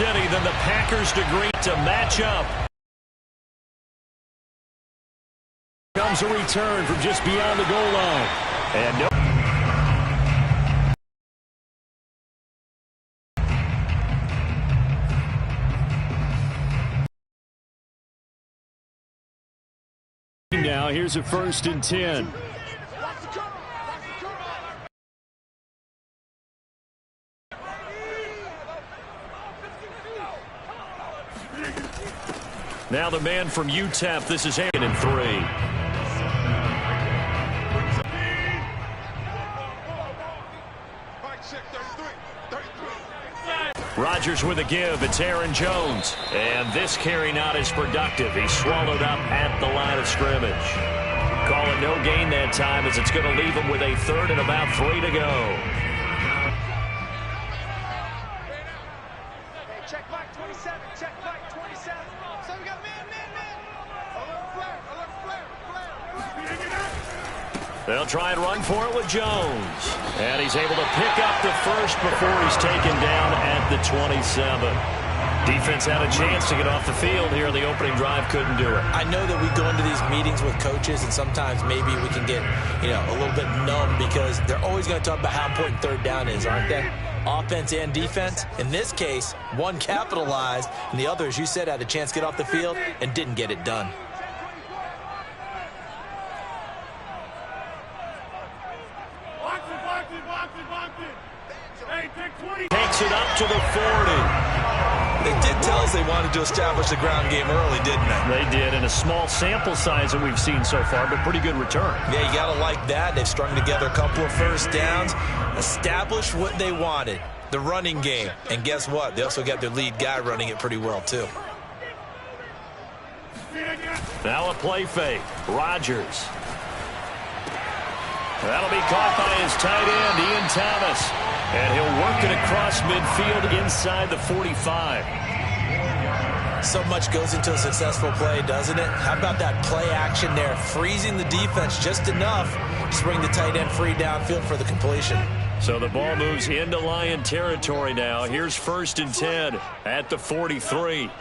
City, then the Packers agree to match up. Comes a return from just beyond the goal line. And no. Now here's a 1st and 10. Now the man from UTEP, this is 8 and 3. Rodgers with a give. It's Aaron Jones. And this carry not as productive. He's swallowed up at the line of scrimmage. Call it no gain that time as it's going to leave him with a 3rd and about 3 to go. Check back 27. Check back 27. So we got man. They'll try and run for it with Jones. And he's able to pick up the 1st before he's taken down at the 27. Defense had a chance to get off the field here. The opening drive couldn't do it. I know that we go into these meetings with coaches, and sometimes maybe we can get, a little bit numb because they're always going to talk about how important 3rd down is, aren't they? Offense and defense. In this case, one capitalized, and the other, as you said, had a chance to get off the field and didn't get it done. Takes it up to the 40. They did tell us they wanted to establish the ground game early, didn't they? They did, in a small sample size that we've seen so far, but pretty good return. Yeah, you got to like that. They've strung together a couple of 1st downs, established what they wanted, the running game. And guess what? They also got their lead guy running it pretty well, too. Now a play fake. Rodgers. That'll be caught by his tight end, Ian Thomas. And he'll work it across midfield inside the 45. So much goes into a successful play, doesn't it? How about that play action there, freezing the defense just enough to bring the tight end free downfield for the completion. So the ball moves into Lion territory now. Here's 1st and 10 at the 43.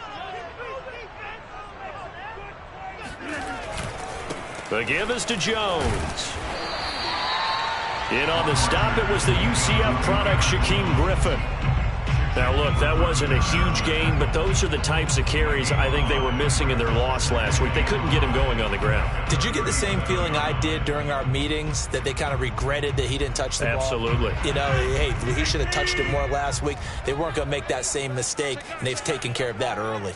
The give is to Jones. In on the stop, it was the UCF product, Shaquem Griffin. Now, look, that wasn't a huge gain, but those are the types of carries I think they were missing in their loss last week. They couldn't get him going on the ground. Did you get the same feeling I did during our meetings, that they kind of regretted that he didn't touch the ball? Absolutely. Hey, he should have touched it more last week. They weren't going to make that same mistake, and they've taken care of that early.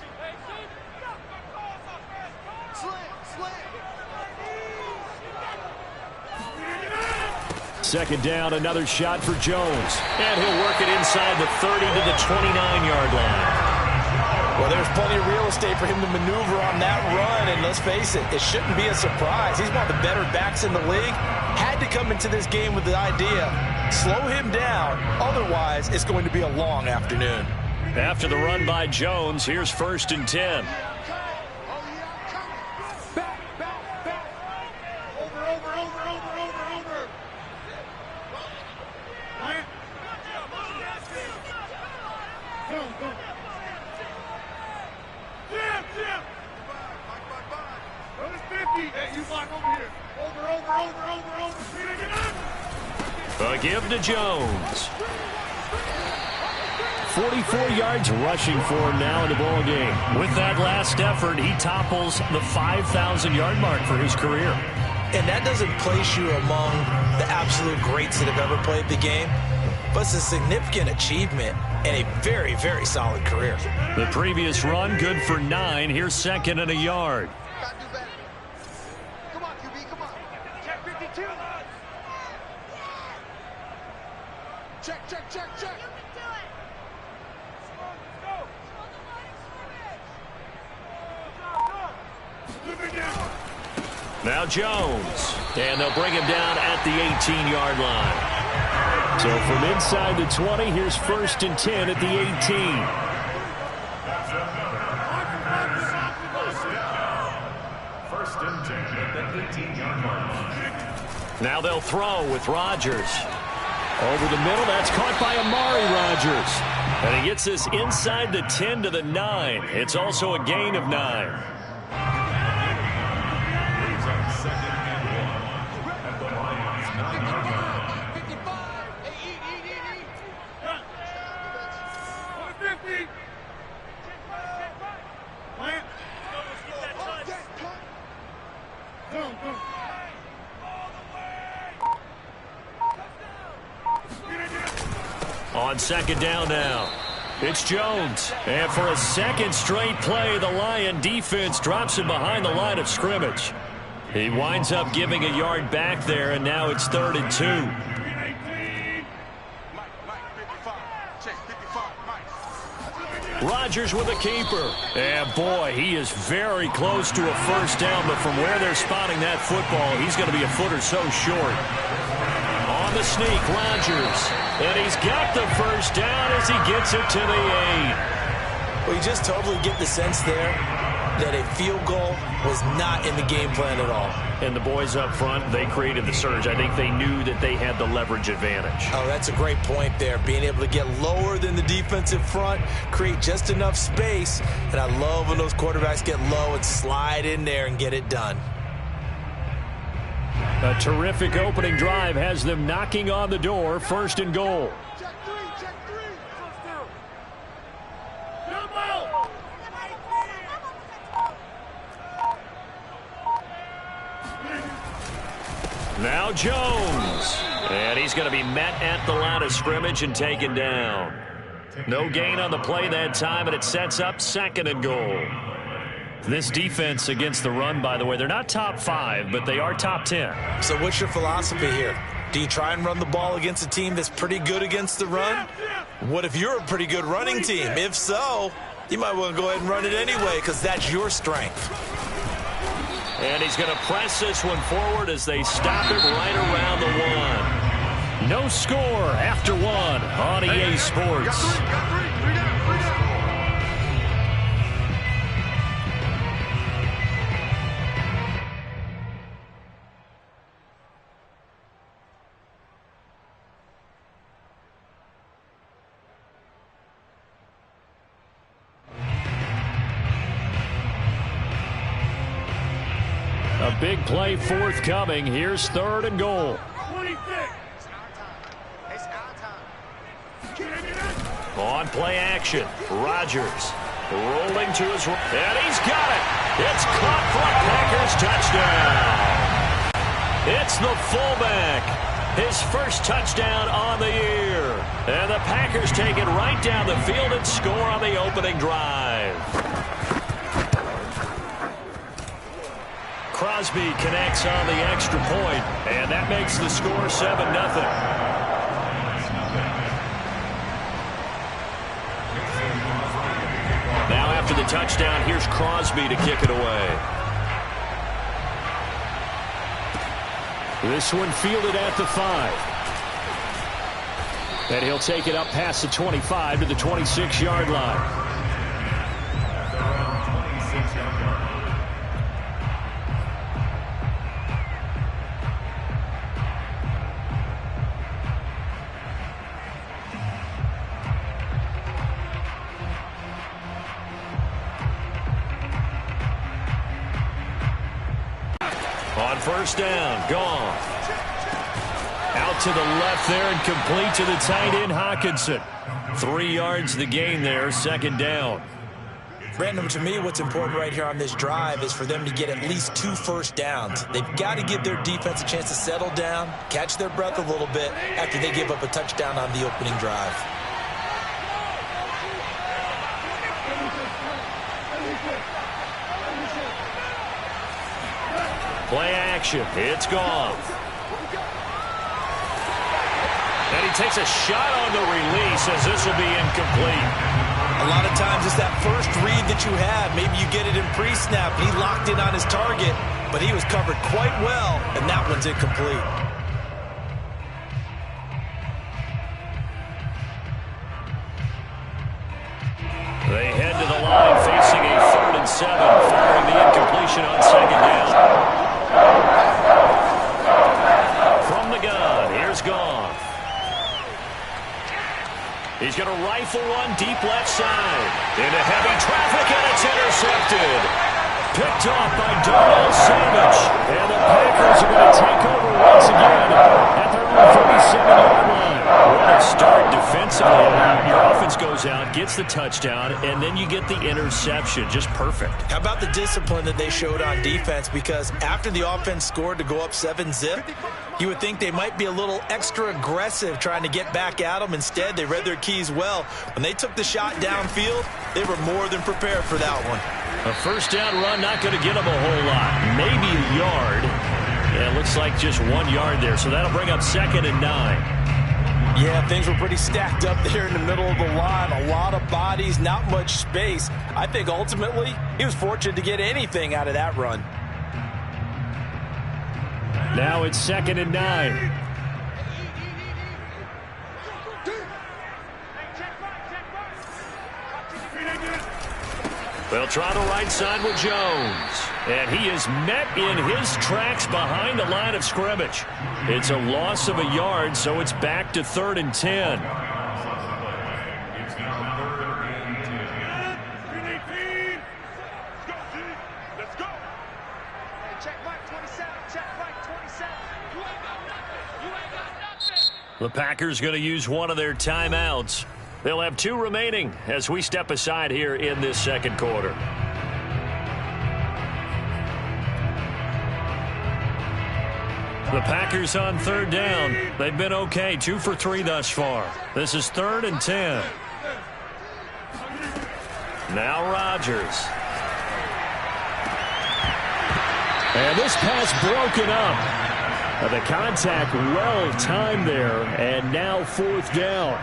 Second down, another shot for Jones. And he'll work it inside the 30 to the 29-yard line. Well, there's plenty of real estate for him to maneuver on that run, and let's face it shouldn't be a surprise. He's one of the better backs in the league. Had to come into this game with the idea, slow him down, otherwise it's going to be a long afternoon. After the run by Jones, here's 1st and 10. A give to Jones. 44 yards rushing for him now in the ball game. With that last effort, he topples the 5,000-yard mark for his career. And that doesn't place you among the absolute greats that have ever played the game, but it's a significant achievement and a very, very solid career. The previous run, good for 9. Here's 2nd and a yard. Come on, QB, come on. Check 52. Check. Now Jones, and they'll bring him down at the 18-yard line. So from inside the 20, here's 1st and 10 at the 18. First and 10 at the 18-yard line. Now they'll throw with Rodgers. Over the middle, that's caught by Amari Rodgers. And he gets this inside the 10 to the 9. It's also a gain of 9. On second down now, it's Jones. And for a second straight play, the Lion defense drops him behind the line of scrimmage. He winds up giving a yard back there, and now it's 3rd and 2. Rodgers with a keeper. And boy, he is very close to a first down, but from where they're spotting that football, he's going to be a foot or so short. On the sneak, Rodgers. And he's got the first down as he gets it to the 8. Well, you just totally get the sense there that a field goal was not in the game plan at all. And the boys up front, they created the surge. I think they knew that they had the leverage advantage. Oh, that's a great point there. Being able to get lower than the defensive front, create just enough space. And I love when those quarterbacks get low and slide in there and get it done. A terrific opening drive has them knocking on the door. 1st and goal. Check three. Now Jones. And he's going to be met at the line of scrimmage and taken down. No gain on the play that time, and it sets up 2nd and goal. This defense against the run, by the way, they're not top 5, but they are top 10. So what's your philosophy here? Do you try and run the ball against a team that's pretty good against the run? What if you're a pretty good running team? If so, you might want to go ahead and run it anyway because that's your strength. And he's going to press this one forward as they stop it right around the 1. No score after 1 on EA Sports. A big play forthcoming. Here's 3rd and goal. 26. It's our time. On play action, Rodgers rolling to his right, and he's got it. It's caught for a Packers touchdown. It's the fullback. His first touchdown on the year. And the Packers take it right down the field and score on the opening drive. Crosby connects on the extra point, and that makes the score 7-0. Now after the touchdown, here's Crosby to kick it away. This one fielded at the 5. And he'll take it up past the 25 to the 26-yard line. On 1st down, gone. Out to the left there and complete to the tight end, Hockenson. 3 yards the gain there, 2nd down. Brandon, to me, what's important right here on this drive is for them to get at least 2 first downs. They've got to give their defense a chance to settle down, catch their breath a little bit after they give up a touchdown on the opening drive. Play action. It's gone. And he takes a shot on the release as this will be incomplete. A lot of times it's that first read that you have. Maybe you get it in pre-snap. He locked in on his target, but he was covered quite well, and that one's incomplete. They head to the line facing a 3rd and 7, following the incompletion on 2nd down. From the gun, here's Goff. He's going to rifle one deep left side. Into heavy traffic, and it's intercepted. Picked off by Darnell Savage. And the Packers are going to take over once again at their own 37-yard line. What a start defensively. Your offense goes out, gets the touchdown, and then you get the interception. Just perfect. How about the discipline that they showed on defense? Because after the offense scored to go up 7-zip, you would think they might be a little extra aggressive trying to get back at them. Instead, they read their keys well. When they took the shot downfield, they were more than prepared for that one. A first down run, not going to get them a whole lot. Maybe a yard. Yeah, it looks like just 1 yard there. So that'll bring up 2nd and 9. Yeah, things were pretty stacked up there in the middle of the line. A lot of bodies, not much space. I think ultimately he was fortunate to get anything out of that run. Now it's 2nd and 9. They'll try the right side with Jones. And he is met in his tracks behind the line of scrimmage. It's a loss of a yard, so it's back to 3rd and 10. Let's go. Hey, check right 27. Check right 27. You ain't got nothing. You ain't got nothing. The Packers going to use one of their timeouts. They'll have 2 remaining as we step aside here in this second quarter. The Packers on 3rd down. They've been okay, 2 for 3 thus far. This is 3rd and 10. Now Rodgers. And this pass broken up. The contact well timed there, and now 4th down.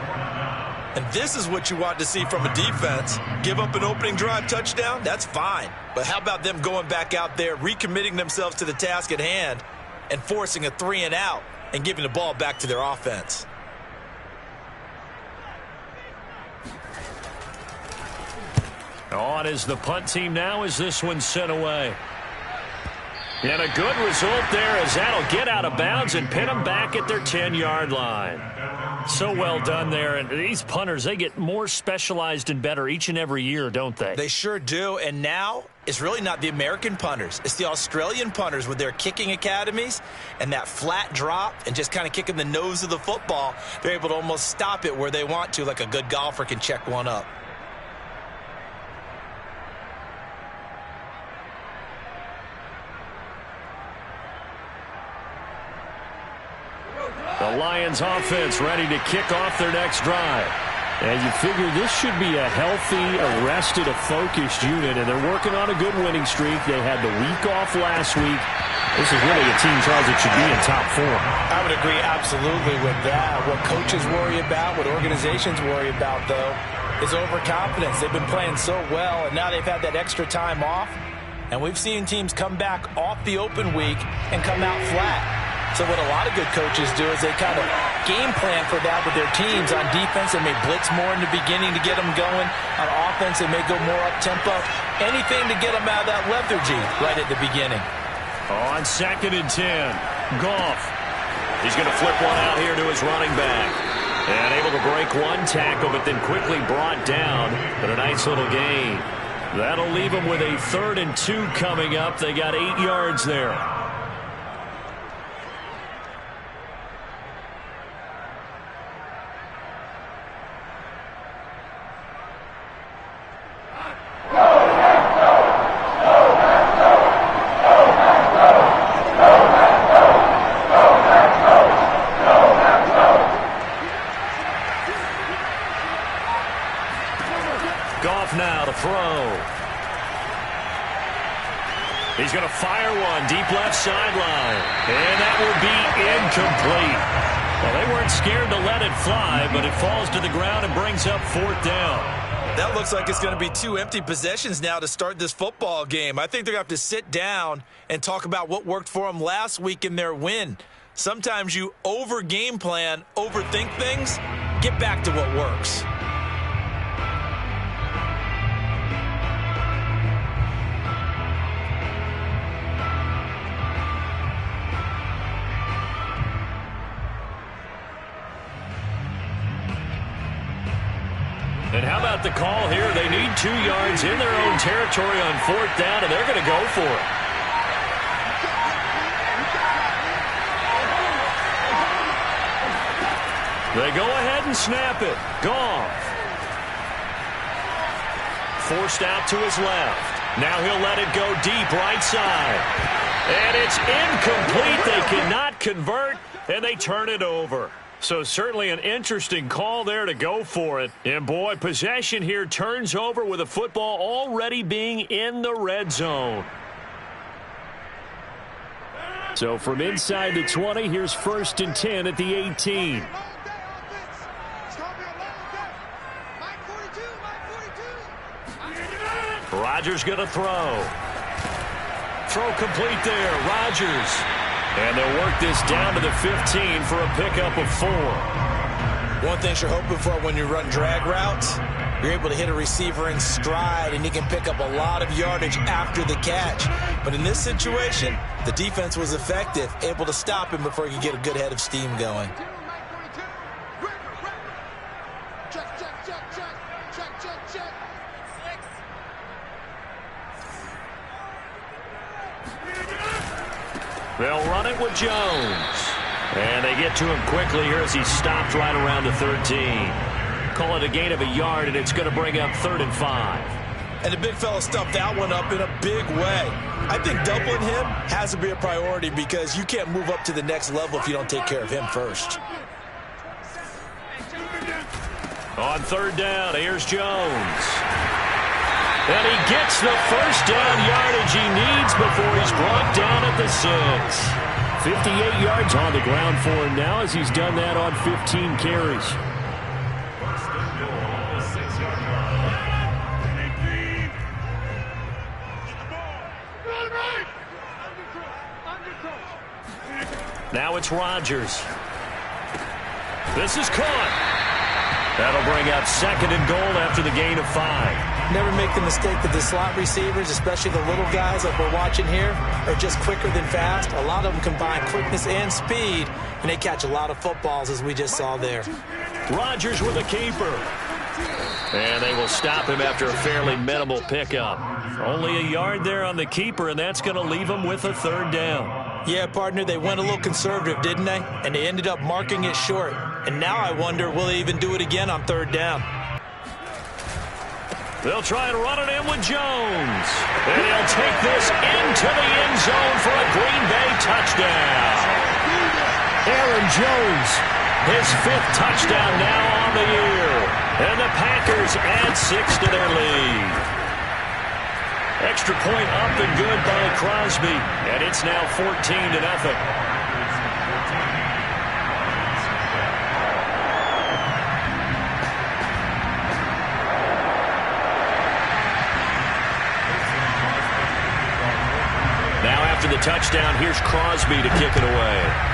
And this is what you want to see from a defense. Give up an opening drive touchdown, that's fine. But how about them going back out there, recommitting themselves to the task at hand, and forcing a 3 and out and giving the ball back to their offense. On is the punt team now as this one's sent away. And a good result there as that'll get out of bounds and pin them back at their 10-yard line. So well done there. And these punters, they get more specialized and better each and every year, don't they? They sure do. And now it's really not the American punters. It's the Australian punters with their kicking academies and that flat drop and just kind of kicking the nose of the football. They're able to almost stop it where they want to, like a good golfer can check one up. The Lions offense ready to kick off their next drive. And you figure this should be a healthy, arrested, a focused unit, and they're working on a good winning streak. They had the week off last week. This is really a team, Charles, that should be in top form. I would agree absolutely with that. What coaches worry about, what organizations worry about, though, is overconfidence. They've been playing so well, and now they've had that extra time off. And we've seen teams come back off the open week and come out flat. So what a lot of good coaches do is they kind of game plan for that with their teams. On defense, they may blitz more in the beginning to get them going. On offense, they may go more up-tempo. Anything to get them out of that lethargy right at the beginning. On 2nd and 10, Goff. He's going to flip one out here to his running back. And able to break one tackle, but then quickly brought down. But a nice little gain. That'll leave them with a 3rd and 2 coming up. They got 8 yards there. He's going to fire one deep left sideline. And that will be incomplete. Well, they weren't scared to let it fly, but it falls to the ground and brings up 4th down. That looks like it's going to be 2 empty possessions now to start this football game. I think they're going to have to sit down and talk about what worked for them last week in their win. Sometimes you over-game plan, overthink things, get back to what works. got the call here. They need 2 yards in their own territory on 4th down, and they're going to go for it. They go ahead and snap it. Goff. Forced out to his left. Now he'll let it go deep right side. And it's incomplete. They cannot convert, and they turn it over. So certainly an interesting call there to go for it. And, boy, possession here turns over with the football already being in the red zone. So from inside the 20, here's 1st and 10 at the 18. Rodgers going to throw. Throw complete there. Rodgers. And they'll work this down to the 15 for a pickup of 4. One thing you're hoping for when you run drag routes, you're able to hit a receiver in stride, and you can pick up a lot of yardage after the catch. But in this situation, the defense was effective, able to stop him before he could get a good head of steam going. They'll run it with Jones. And they get to him quickly here as he stopped right around the 13. Call it a gain of a yard, and it's going to bring up 3rd and 5. And the big fella stuffed that one up in a big way. I think doubling him has to be a priority because you can't move up to the next level if you don't take care of him first. On 3rd down, here's Jones. And he gets the 1st down yardage he needs before he's brought down at the 6. 58 yards on the ground for him now as he's done that on 15 carries. Now it's Rodgers. This is caught. That'll bring up 2nd and goal after the gain of 5. Never make the mistake that the slot receivers, especially the little guys like we're watching here, are just quicker than fast. A lot of them combine quickness and speed, and they catch a lot of footballs, as we just saw there. Rodgers with a keeper. And they will stop him after a fairly minimal pickup. Only a yard there on the keeper, and that's going to leave him with a 3rd down. Yeah, partner, they went a little conservative, didn't they? And they ended up marking it short. And now I wonder, will they even do it again on 3rd down? They'll try and run it in with Jones. And he'll take this into the end zone for a Green Bay touchdown. Aaron Jones, his 5th touchdown now on the year. And the Packers add 6 to their lead. Extra point up and good by Crosby. And it's now 14-0. Now after the touchdown, here's Crosby to kick it away.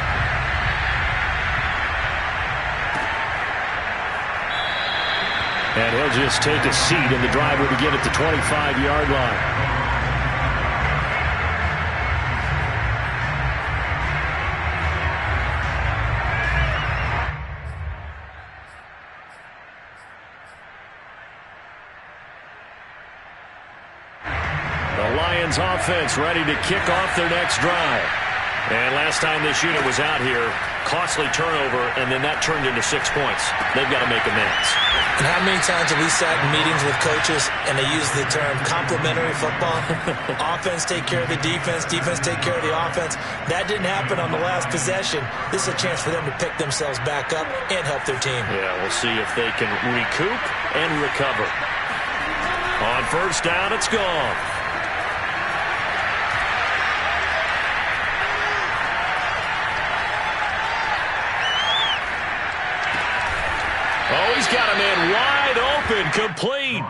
And he'll just take a seat, and the driver to get at the 25-yard line. The Lions offense ready to kick off their next drive. And last time this unit was out here, costly turnover, and then that turned into 6 points. They've got to make amends. And how many times have we sat in meetings with coaches and they use the term complementary football? Offense take care of the defense, defense take care of the offense. That didn't happen on the last possession. This is a chance for them to pick themselves back up and help their team. Yeah, we'll see if they can recoup and recover. On 1st down, it's gone. Oh, he's got a man wide open, complete.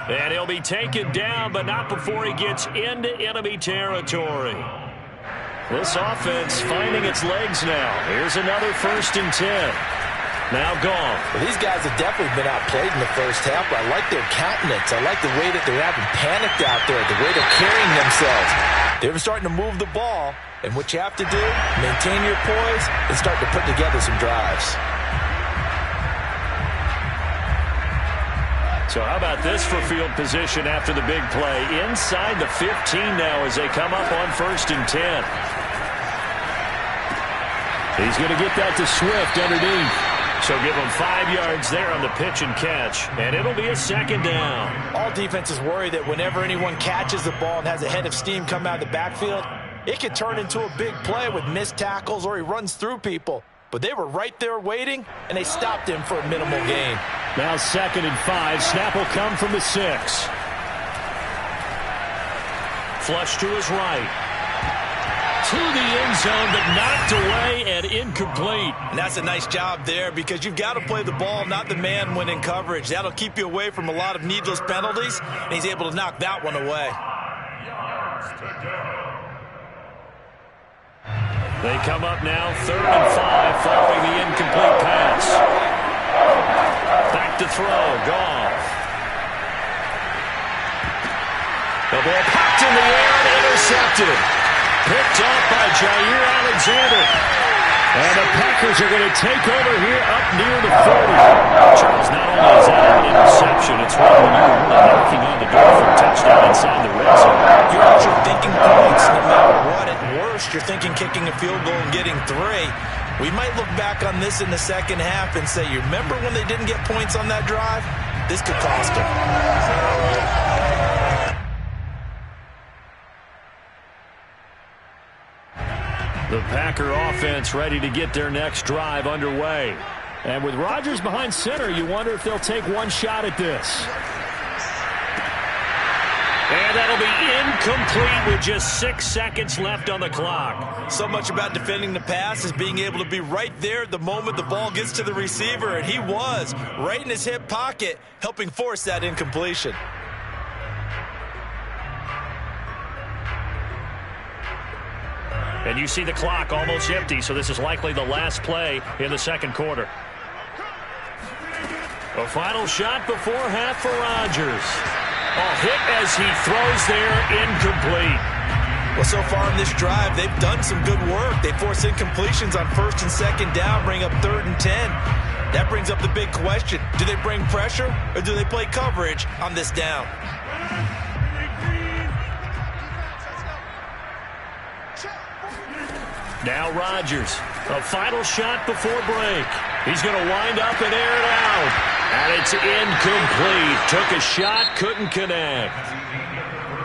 And he'll be taken down, but not before he gets into enemy territory. This offense finding its legs now. Here's another 1st and 10. Now gone. Well, these guys have definitely been outplayed in the first half, but I like their countenance. I like the way that they're having panicked out there, the way they're carrying themselves. They're starting to move the ball, and what you have to do, maintain your poise and start to put together some drives. So how about this for field position after the big play? Inside the 15 now as they come up on 1st and 10. He's going to get that to Swift underneath. So give him 5 yards there on the pitch and catch, and it'll be a 2nd down. All defenses worry that whenever anyone catches the ball and has a head of steam come out of the backfield, it could turn into a big play with missed tackles or he runs through people. But they were right there waiting, and they stopped him for a minimal gain. Now 2nd and 5. Snap will come from the 6. Flush to his right. To the end zone, but knocked away and incomplete. And that's a nice job there because you've got to play the ball, not the man when in coverage. That'll keep you away from a lot of needless penalties, and he's able to knock that one away. They come up now 3rd and 5 following the incomplete pass. Back to throw, Goff. The ball popped in the air and intercepted. Picked off by Jair Alexander. And the Packers are going to take over here up near the 40. Charles, not only is that an interception, it's one when you're really knocking on the door for a touchdown inside the red zone. You're actually thinking points no matter what. At worst, you're thinking kicking a field goal and getting 3. We might look back on this in the second half and say, you remember when they didn't get points on that drive? This could cost them. The Packer offense ready to get their next drive underway. And with Rodgers behind center, you wonder if they'll take one shot at this. And that'll be incomplete with just 6 seconds left on the clock. So much about defending the pass is being able to be right there the moment the ball gets to the receiver, and he was right in his hip pocket, helping force that incompletion. And you see the clock almost empty, so this is likely the last play in the second quarter. A final shot before half for Rodgers. A hit as he throws there, incomplete. Well, so far in this drive, they've done some good work. They force incompletions on 1st and 2nd down, bring up 3rd and 10. That brings up the big question. Do they bring pressure, or do they play coverage on this down? Now Rodgers, a final shot before break. He's going to wind up and air it out. And it's incomplete. Took a shot, couldn't connect.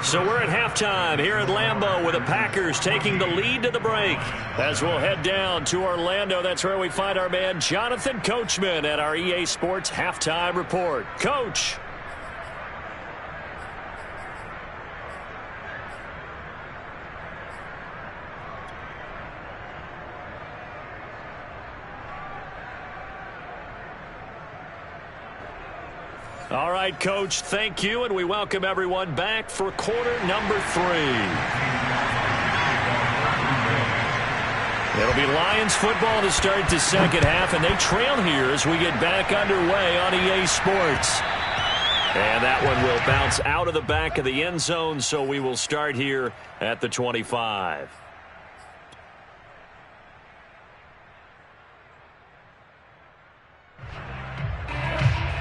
So we're at halftime here at Lambeau with the Packers taking the lead to the break. As we'll head down to Orlando, that's where we find our man Jonathan Coachman at our EA Sports Halftime Report. Coach. All right, Coach, thank you, and we welcome everyone back for quarter number 3. It'll be Lions football to start the second half, and they trail here as we get back underway on EA Sports. And that one will bounce out of the back of the end zone, so we will start here at the 25.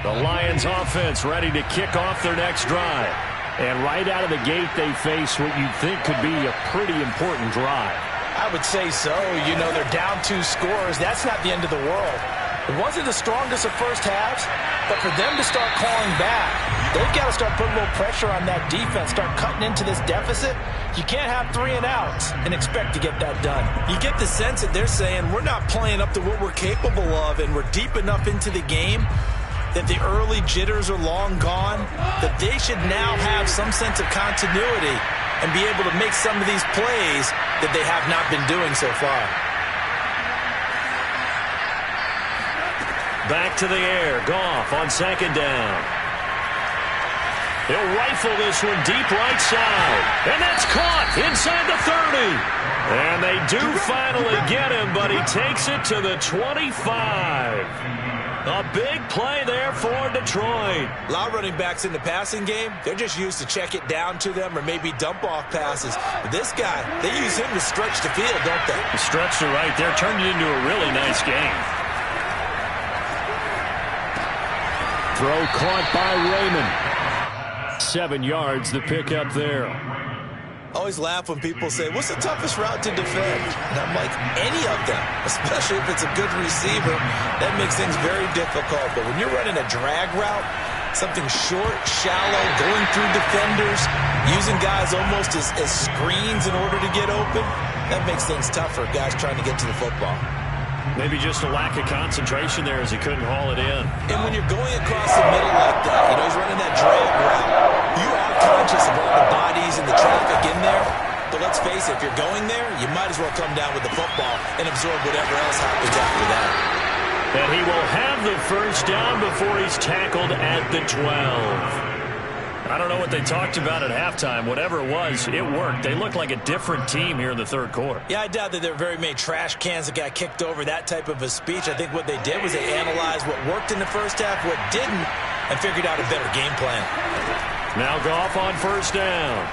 The Lions offense ready to kick off their next drive. And right out of the gate, they face what you'd think could be a pretty important drive. I would say so. You know, they're down 2 scores. That's not the end of the world. It wasn't the strongest of first halves, but for them to start clawing back, they've got to start putting a little pressure on that defense, start cutting into this deficit. You can't have 3 and outs and expect to get that done. You get the sense that they're saying we're not playing up to what we're capable of, and we're deep enough into the game that the early jitters are long gone, that they should now have some sense of continuity and be able to make some of these plays that they have not been doing so far. Back to the air. Goff on 2nd down. He'll rifle this one deep right side. And that's caught inside the 30. And they do finally get him, but he takes it to the 25. A big play there for Detroit. A lot of running backs in the passing game, they're just used to check it down to them or maybe dump off passes. But this guy, they use him to stretch the field, don't they? The stretch to right there turned it into a really nice game. Throw caught by Raymond. 7 yards, the pickup there. I always laugh when people say, what's the toughest route to defend? And I'm like, any of them, especially if it's a good receiver. That makes things very difficult. But when you're running a drag route, something short, shallow, going through defenders, using guys almost as screens in order to get open, that makes things tough for guys trying to get to the football. Maybe just a lack of concentration there as he couldn't haul it in. And when you're going across the middle like that, you know, he's running that drag route, you are conscious of all the bodies and the traffic in there. But let's face it, if you're going there, you might as well come down with the football and absorb whatever else happens after that. And he will have the first down before he's tackled at the 12. I don't know what they talked about at halftime. Whatever it was, it worked. They looked like a different team here in the third quarter. Yeah, I doubt that there were very many trash cans that got kicked over, that type of a speech. I think what they did was they analyzed what worked in the first half, what didn't, and figured out a better game plan. Now Goff on first down.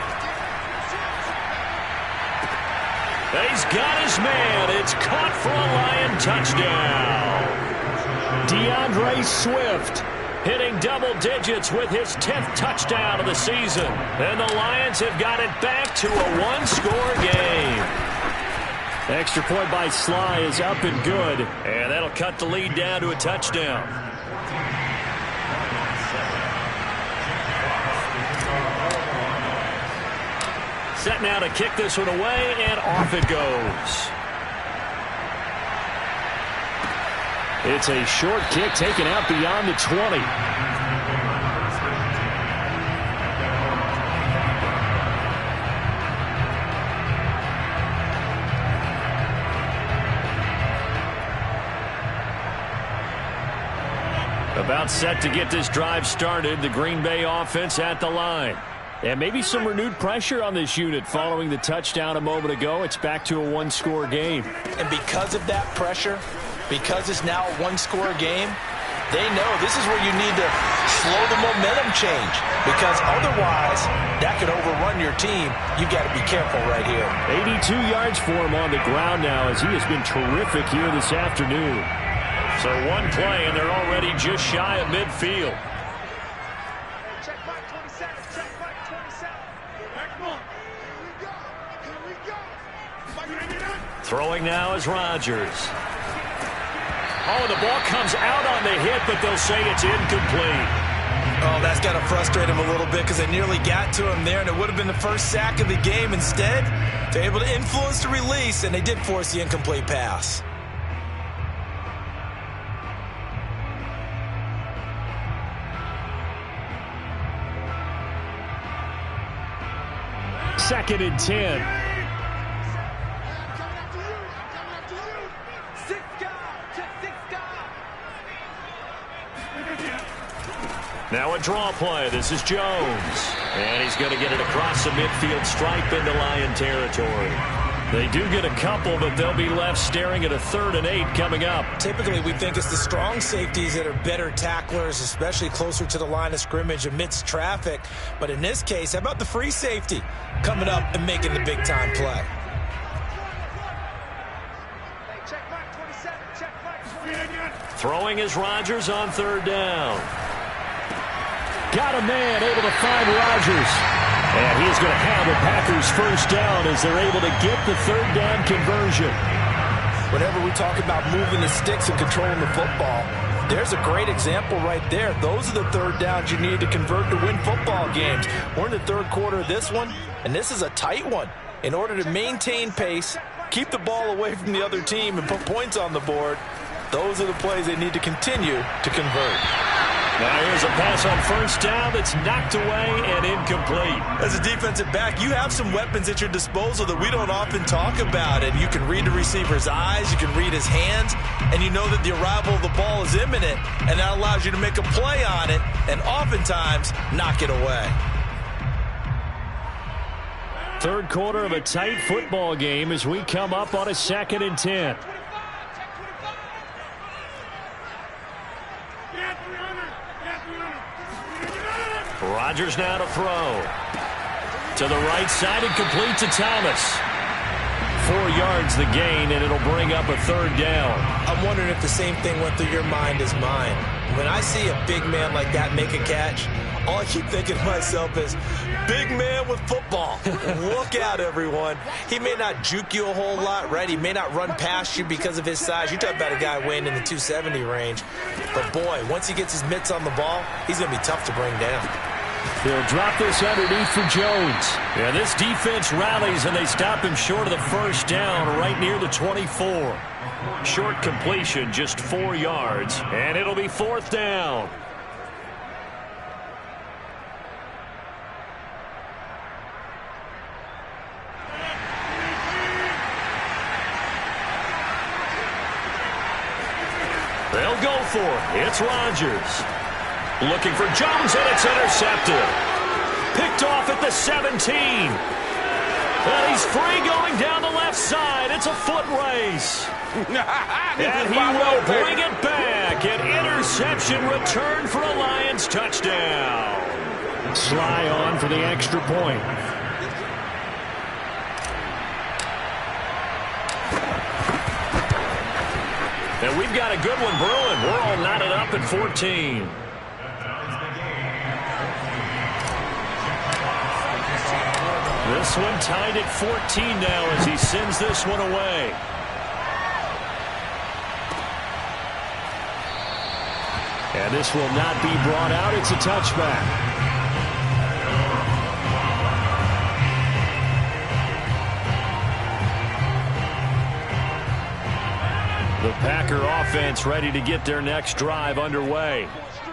He's got his man. It's caught for a Lion touchdown. DeAndre Swift hitting double digits with his 10th touchdown of the season. And the Lions have got it back to a one-score game. Extra point by Sly is up and good. And that'll cut the lead down to a touchdown. Set now to kick this one away, and off it goes. It's a short kick taken out beyond the 20. About set to get this drive started, the Green Bay offense at the line. And maybe some renewed pressure on this unit following the touchdown a moment ago. It's back to a one-score game. And because of that pressure, because it's now a one-score game, they know this is where you need to slow the momentum change. Because otherwise, that could overrun your team. You've got to be careful right here. 82 yards for him on the ground now as he has been terrific here this afternoon. So one play, and they're already just shy of midfield. Throwing now is Rodgers. Oh, the ball comes out on the hit, but they'll say it's incomplete. Oh, that's got to frustrate him a little bit because they nearly got to him there, and it would have been the first sack of the game. Instead, they're able to influence the release, and they did force the incomplete pass. Second and 10. Now a draw play. This is Jones. And he's going to get it across the midfield stripe into Lion territory. They do get a couple, but they'll be left staring at a 3rd and 8 coming up. Typically, we think it's the strong safeties that are better tacklers, especially closer to the line of scrimmage amidst traffic. But in this case, how about the free safety coming up and making the big-time play? Throwing is Rodgers on 3rd down. Got a man able to find Rodgers. And he's going to have the Packers first down as they're able to get the 3rd down conversion. Whenever we talk about moving the sticks and controlling the football, there's a great example right there. Those are the 3rd downs you need to convert to win football games. We're in the 3rd quarter of this one, and this is a tight one. In order to maintain pace, keep the ball away from the other team, and put points on the board, those are the plays they need to continue to convert. Now here's a pass on first down that's knocked away and incomplete. As a defensive back, you have some weapons at your disposal that we don't often talk about. And you can read the receiver's eyes, you can read his hands, and you know that the arrival of the ball is imminent, and that allows you to make a play on it and oftentimes knock it away. 3rd quarter of a tight football game as we come up on a 2nd and 10. Rodgers now to throw. To the right side and complete to Thomas. 4 yards the gain, and it'll bring up a 3rd down. I'm wondering if the same thing went through your mind as mine. when I see a big man like that make a catch, all I keep thinking to myself is, big man with football. Look out, everyone. He may not juke you a whole lot, right? He may not run past you because of his size. You're talking about a guy weighing in the 270 range. But, boy, once he gets his mitts on the ball, he's going to be tough to bring down. He'll drop this underneath for Jones. Yeah, this defense rallies, and they stop him short of the first down right near the 24. Short completion, just 4 yards, and it'll be 4th down. They'll go for it. It's Rodgers. Looking for Jones, and it's intercepted. Picked off at the 17. And he's free going down the left side. It's a foot race. And he will bring it back. An interception return for a Lions touchdown. Sly on for the extra point. And we've got a good one brewing. We're all knotted up at 14. This one tied at 14 now as he sends this one away. And this will not be brought out. It's a touchback. The Packer offense ready to get their next drive underway.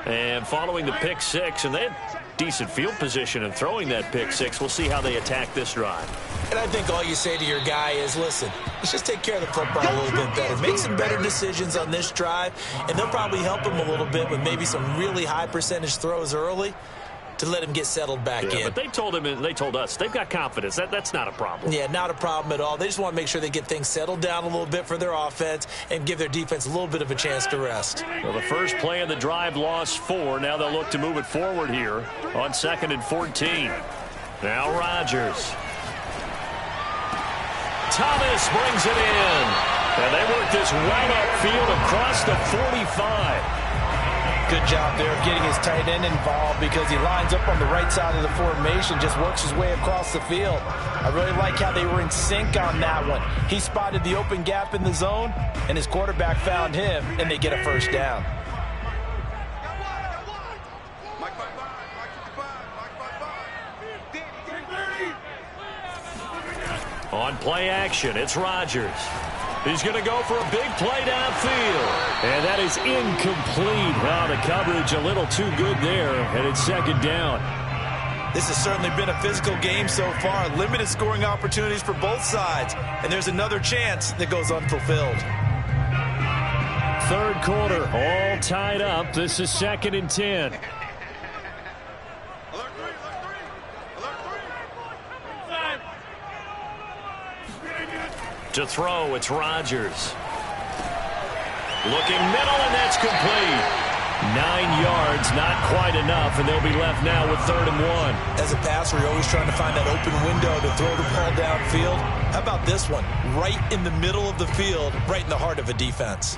And following the pick six, and they had decent field position in throwing that pick six. We'll see how they attack this drive. And I think all you say to your guy is, listen, let's just take care of the football a little bit better. Make some better decisions on this drive, and they'll probably help him a little bit with maybe some really high percentage throws early to let him get settled back in. But they told him and they told us they've got confidence. That's not a problem. Yeah, not a problem at all. They just want to make sure they get things settled down a little bit for their offense and give their defense a little bit of a chance to rest. Well, the first play of the drive lost 4. Now they'll look to move it forward here on 2nd and 14. Now Rodgers. Thomas brings it in. And they work this right upfield across the 45. Good job there of getting his tight end involved because he lines up on the right side of the formation, just works his way across the field. I really like how they were in sync on that one. He spotted the open gap in the zone, and his quarterback found him, and they get a first down. On play action, it's Rodgers. He's going to go for a big play downfield. And that is incomplete. Wow, the coverage a little too good there, and it's 2nd down. This has certainly been a physical game so far. Limited scoring opportunities for both sides. And there's another chance that goes unfulfilled. 3rd quarter, all tied up. This is 2nd and 10. To throw, it's Rodgers. Looking middle, and that's complete. 9 yards, not quite enough, and they'll be left now with 3rd and 1. As a passer, you're always trying to find that open window to throw the ball downfield. How about this one? Right in the middle of the field, right in the heart of a defense.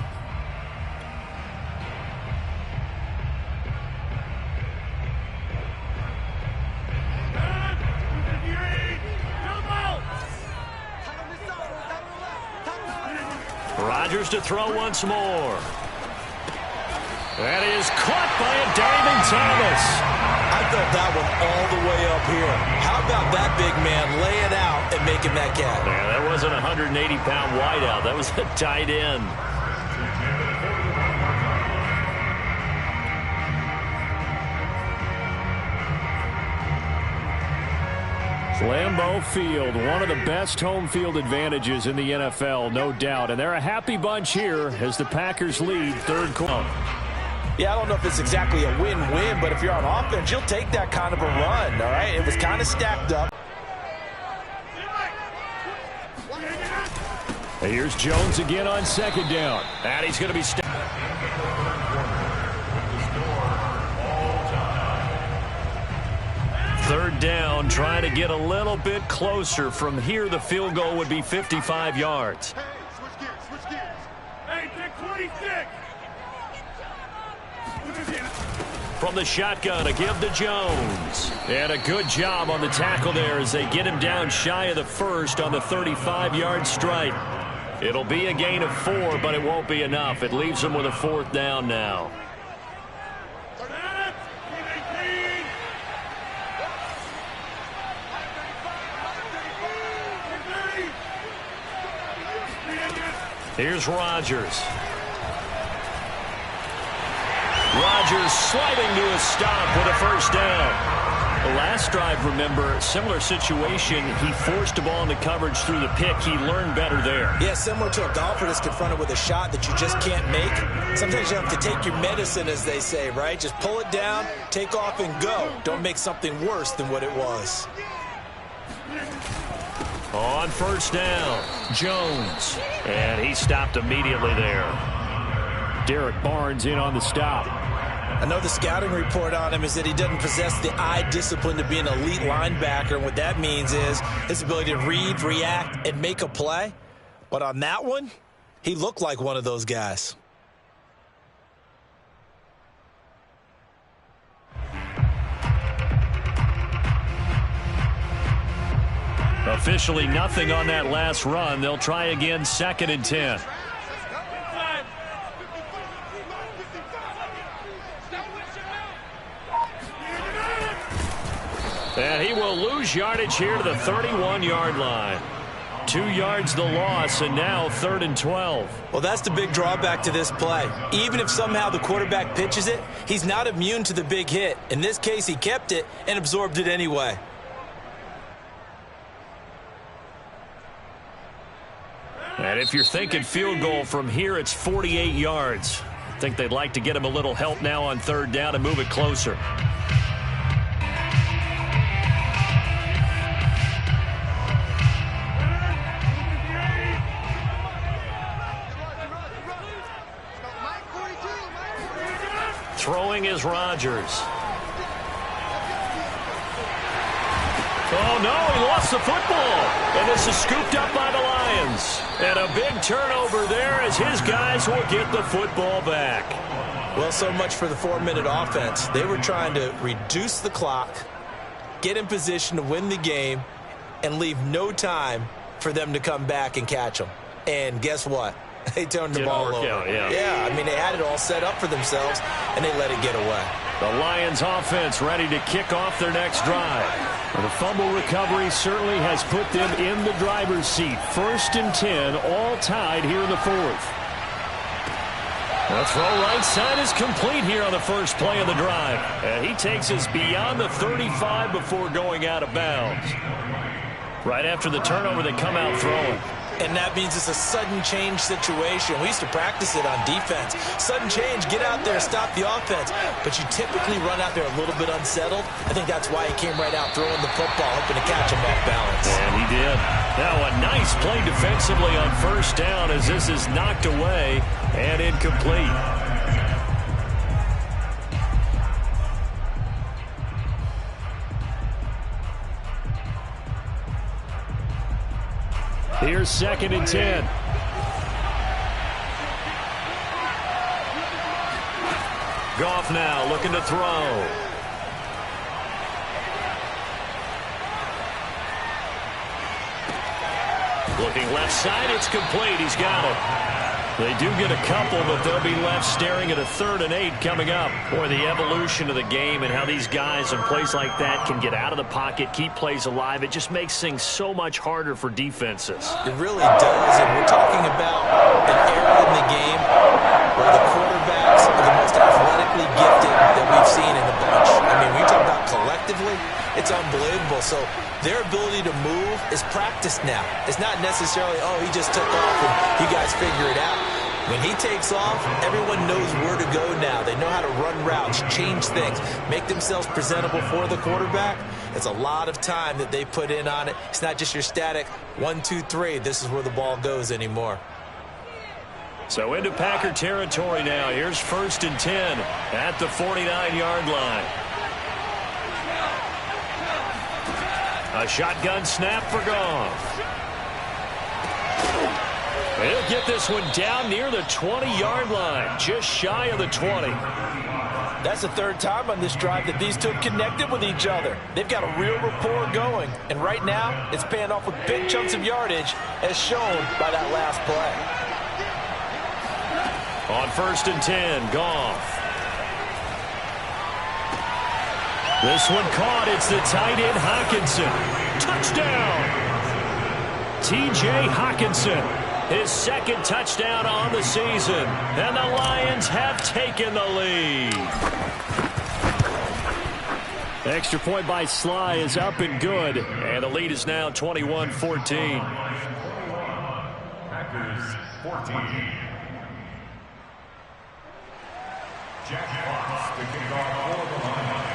Rodgers to throw once more. That is caught by a diving Thomas. I felt that one all the way up here. How about that big man laying out and making that catch? Yeah, that wasn't a 180-pound wideout. That was a tight end. Lambeau Field, one of the best home field advantages in the NFL, no doubt. And they're a happy bunch here as the Packers lead 3rd quarter. Yeah, I don't know if it's exactly a win-win, but if you're on offense, you'll take that kind of a run, all right? It was kind of stacked up. And here's Jones again on 2nd down. And he's going to be 3rd down, trying to get a little bit closer. From here, the field goal would be 55 yards. Hey, switch gears, switch gears. Hey, pick 26. from the shotgun. A give to Jones. And a good job on the tackle there as they get him down shy of the first on the 35-yard strike. It'll be a gain of 4, but it won't be enough. It leaves them with a 4th down now. Here's Rodgers. Rodgers sliding to a stop with a 1st down. The last drive, remember, similar situation. He forced the ball into coverage through the pick. He learned better there. Yeah, similar to a golfer that's confronted with a shot that you just can't make. Sometimes you have to take your medicine, as they say, right? Just pull it down, take off, and go. Don't make something worse than what it was. On 1st down, Jones. And he stopped immediately there. Derek Barnes in on the stop. I know the scouting report on him is that he doesn't possess the eye discipline to be an elite linebacker. And what that means is his ability to read, react, and make a play. But on that one, he looked like one of those guys. Officially nothing on that last run. They'll try again, 2nd and 10. And he will lose yardage here to the 31-yard line. 2 yards the loss, and now 3rd and 12. Well, that's the big drawback to this play. Even if somehow the quarterback pitches it, he's not immune to the big hit. In this case, he kept it and absorbed it anyway. And if you're thinking field goal from here, it's 48 yards. I think they'd like to get him a little help now on 3rd down and move it closer. Throwing is Rodgers. Oh, no, he lost the football. And this is scooped up by the Lions. And a big turnover there as his guys will get the football back. Well, so much for the 4-minute offense. They were trying to reduce the clock, get in position to win the game, and leave no time for them to come back and catch them. And guess what? They turned the ball over. Yeah, I mean, they had it all set up for themselves, and they let it get away. The Lions offense ready to kick off their next drive. The fumble recovery certainly has put them in the driver's seat. 1st and 10, all tied here in the 4th. The throw right side is complete here on the first play of the drive. And he takes us beyond the 35 before going out of bounds. Right after the turnover, they come out throwing. And that means it's a sudden change situation. We used to practice it on defense. Sudden change, get out there, stop the offense. But you typically run out there a little bit unsettled. I think that's why he came right out throwing the football, hoping to catch him off balance. And he did. Now a nice play defensively on 1st down as this is knocked away and incomplete. Here's 2nd and 10. Goff now looking to throw. Looking left side, it's complete. He's got it. They do get a couple, but they'll be left staring at a 3rd and 8 coming up. Boy, the evolution of the game and how these guys in plays like that can get out of the pocket, keep plays alive, it just makes things so much harder for defenses. It really does, and we're talking about an era in the game where the quarterbacks are the most athletically gifted that we've seen in the bunch. I mean, when you talk about collectively, it's unbelievable. So their ability to move is practiced now. It's not necessarily, oh, he just took off and you guys figure it out. When he takes off, everyone knows where to go now. They know how to run routes, change things, make themselves presentable for the quarterback. It's a lot of time that they put in on it. It's not just your static 1, 2, 3. This is where the ball goes anymore. So into Packer territory now. Here's 1st and 10 at the 49-yard line. A shotgun snap for Goff. He'll get this one down near the 20-yard line, just shy of the 20. That's the third time on this drive that these two have connected with each other. They've got a real rapport going, and right now it's paying off with big chunks of yardage as shown by that last play. On 1st and 10, Goff. This one caught. It's the tight end, Hockenson. Touchdown! T.J. Hockenson. His second touchdown on the season. And the Lions have taken the lead. Extra point by Sly is up and good. And the lead is now 21-14. Packers 14. Jack Fox to kick off for the Lions.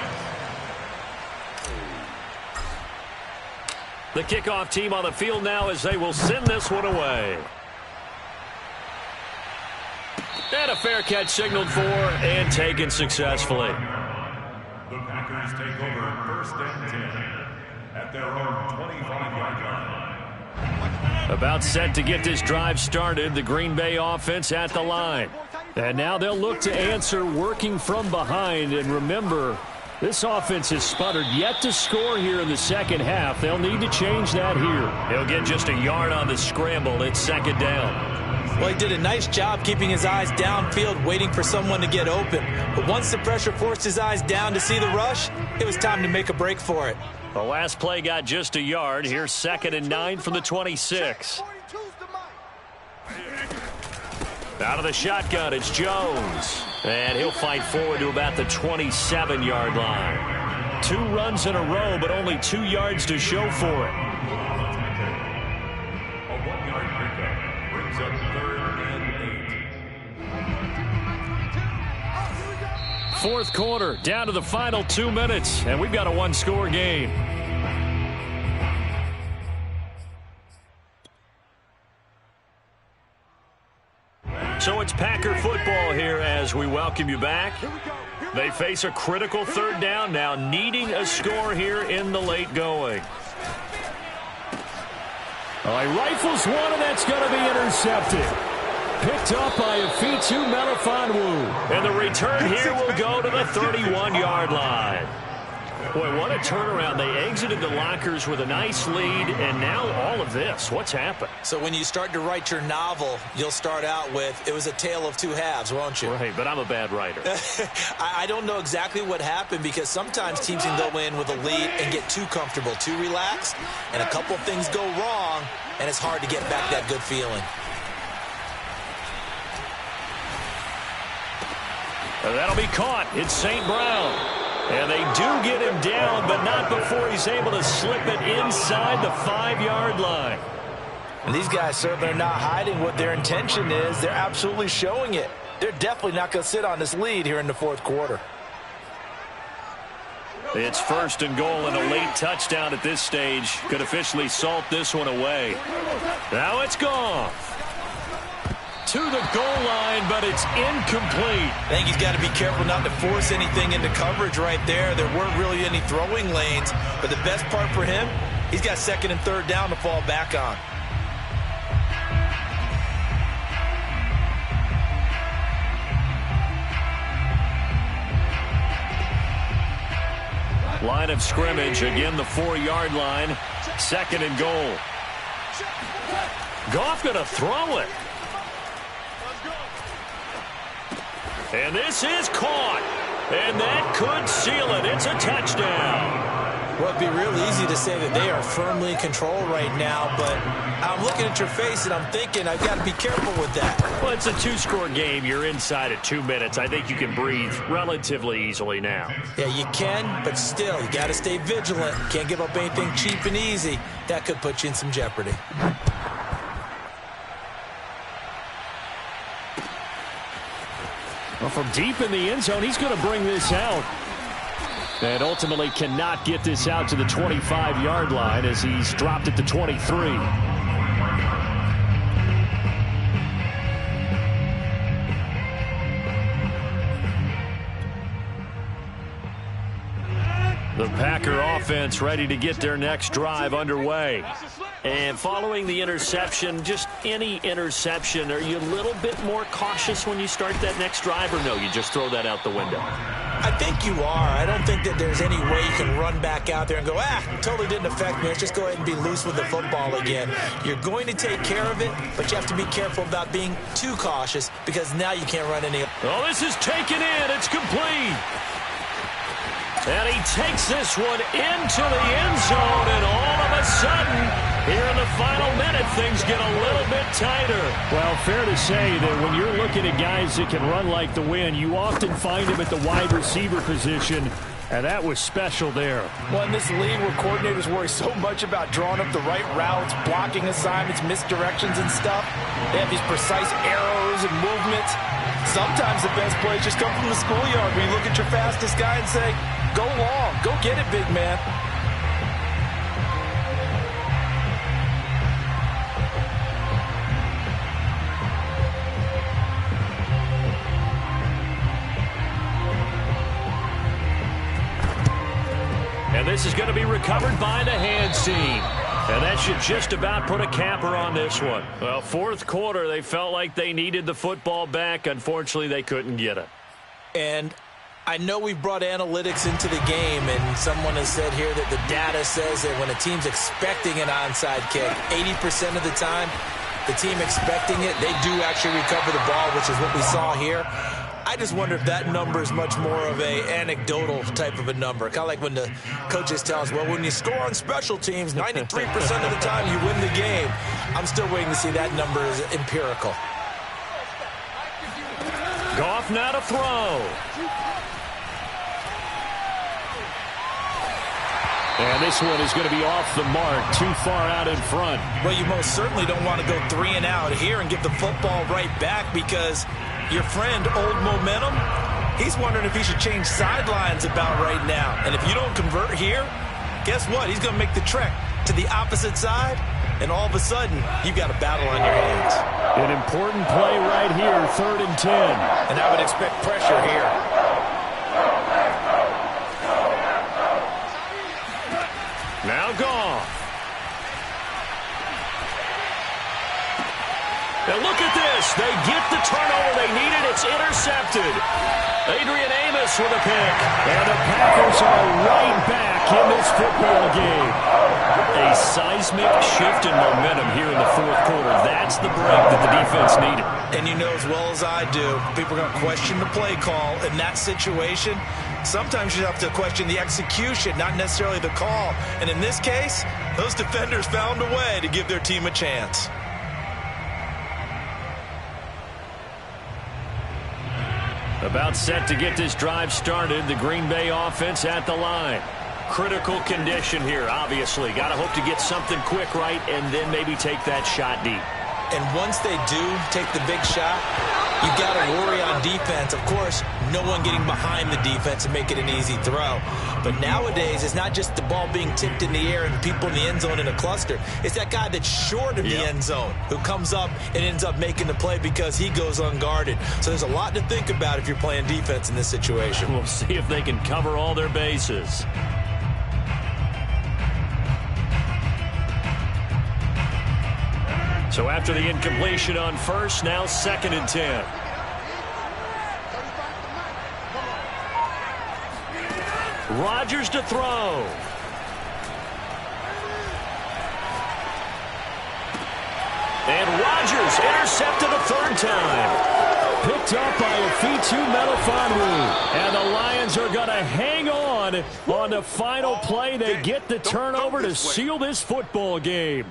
The kickoff team on the field now as they will send this one away. And a fair catch signaled for and taken successfully. The Packers take over 1st and 10 at their own 25-yard line. About set to get this drive started, the Green Bay offense at the line. And now they'll look to answer working from behind. And remember, this offense has sputtered yet to score here in the second half. They'll need to change that here. He'll get just a yard on the scramble. It's 2nd down. Well, he did a nice job keeping his eyes downfield, waiting for someone to get open. But once the pressure forced his eyes down to see the rush, it was time to make a break for it. The last play got just a yard. Here's 2nd and 9 from the 26. Out of the shotgun, it's Jones. And he'll fight forward to about the 27-yard line. 2 runs in a row, but only 2 yards to show for it. A 1-yard pickup brings up 3rd and 8. Fourth quarter, down to the final 2 minutes, and we've got a 1-score game. So it's Packer football here as we welcome you back. They face a critical 3rd down now, needing a score here in the late going. He rifles one, and that's going to be intercepted. Picked up by Afitu Melifonwu. And the return here will go to the 31-yard line. Boy, what a turnaround. They exited the lockers with a nice lead, and now all of this. What's happened? So when you start to write your novel, you'll start out with, it was a tale of 2 halves, won't you? Right, but I'm a bad writer. I don't know exactly what happened because sometimes teams can go in with a lead and get too comfortable, too relaxed, and a couple things go wrong, and it's hard to get back that good feeling. That'll be caught. It's St. Brown. And they do get him down, but not before he's able to slip it inside the 5-yard line. And these guys certainly are not hiding what their intention is. They're absolutely showing it. They're definitely not going to sit on this lead here in the 4th quarter. It's 1st and goal, and a late touchdown at this stage could officially salt this one away. Now it's Goff. To the goal line, but it's incomplete. I think he's got to be careful not to force anything into coverage right there. There weren't really any throwing lanes, but the best part for him, he's got 2nd and 3rd down to fall back on. Line of scrimmage, again the 4-yard line. 2nd and goal. Goff going to throw it. And this is caught. And that could seal it. It's a touchdown. Well, it'd be real easy to say that they are firmly in control right now, but I'm looking at your face and I'm thinking I've got to be careful with that. Well, it's a 2-score game. You're inside at 2 minutes. I think you can breathe relatively easily now. Yeah, you can, but still, you got to stay vigilant. Can't give up anything cheap and easy. That could put you in some jeopardy. Well, from deep in the end zone, he's going to bring this out. And ultimately cannot get this out to the 25-yard line as he's dropped it to 23. The Packer offense ready to get their next drive underway. And following the interception, just any interception, are you a little bit more cautious when you start that next drive, or no, you just throw that out the window? I think you are. I don't think that there's any way you can run back out there and go, totally didn't affect me. Let's just go ahead and be loose with the football again. You're going to take care of it, but you have to be careful about being too cautious because now you can't run any. Oh, this is taken in. It's complete. And he takes this one into the end zone, and all of a sudden, here in the final minute, things get a little bit tighter. Well, fair to say that when you're looking at guys that can run like the wind, you often find them at the wide receiver position, and that was special there. Well, in this league where coordinators worry so much about drawing up the right routes, blocking assignments, misdirections and stuff, they have these precise arrows and movements. Sometimes the best plays just come from the schoolyard where you look at your fastest guy and say, go long, go get it, big man. And this is going to be recovered by the hands team. And that should just about put a capper on this one. Well, fourth quarter, they felt like they needed the football back. Unfortunately, they couldn't get it. And I know we've brought analytics into the game, and someone has said here that the data says that when a team's expecting an onside kick, 80% of the time, the team expecting it, they do actually recover the ball, which is what we saw here. I just wonder if that number is much more of a anecdotal type of a number. Kind of like when the coaches tell us, well, when you score on special teams, 93% of the time you win the game. I'm still waiting to see that number is empirical. Goff now to throw. And this one is going to be off the mark, too far out in front. Well, you most certainly don't want to go 3 and out here and give the football right back because your friend, Old Momentum, he's wondering if he should change sidelines about right now. And if you don't convert here, guess what? He's going to make the trek to the opposite side, and all of a sudden, you've got a battle on your hands. An important play right here, 3rd and 10. And I would expect pressure here. Now Goff. And look at this. They get the turnover they needed. It's intercepted. Adrian Amos with a pick. And the Packers are right back in this football game. A seismic shift in momentum here in the fourth quarter. That's the break that the defense needed. And you know as well as I do, people are going to question the play call in that situation. Sometimes you have to question the execution, not necessarily the call. And in this case, those defenders found a way to give their team a chance. About set to get this drive started. The Green Bay offense at the line. Critical condition here, obviously. Got to hope to get something quick right and then maybe take that shot deep. And once they do take the big shot, you got to worry on defense. Of course, no one getting behind the defense and make it an easy throw. But nowadays, it's not just the ball being tipped in the air and people in the end zone in a cluster. It's that guy that's short of the end zone who comes up and ends up making the play because he goes unguarded. So there's a lot to think about if you're playing defense in this situation. We'll see if they can cover all their bases. So after the incompletion on first, now 2nd and 10. Rodgers to throw. And Rodgers intercepted a 3rd time. Picked up by Afitu Melifonwu. And the Lions are going to hang on the final play. They get the turnover to seal this football game.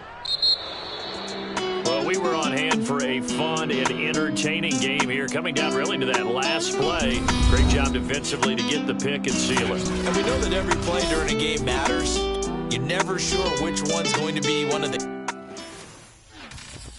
Well, we were on hand for a fun and entertaining game here, coming down really to that last play. Great job defensively to get the pick and seal it. And we know that every play during a game matters. You're never sure which one's going to be one of the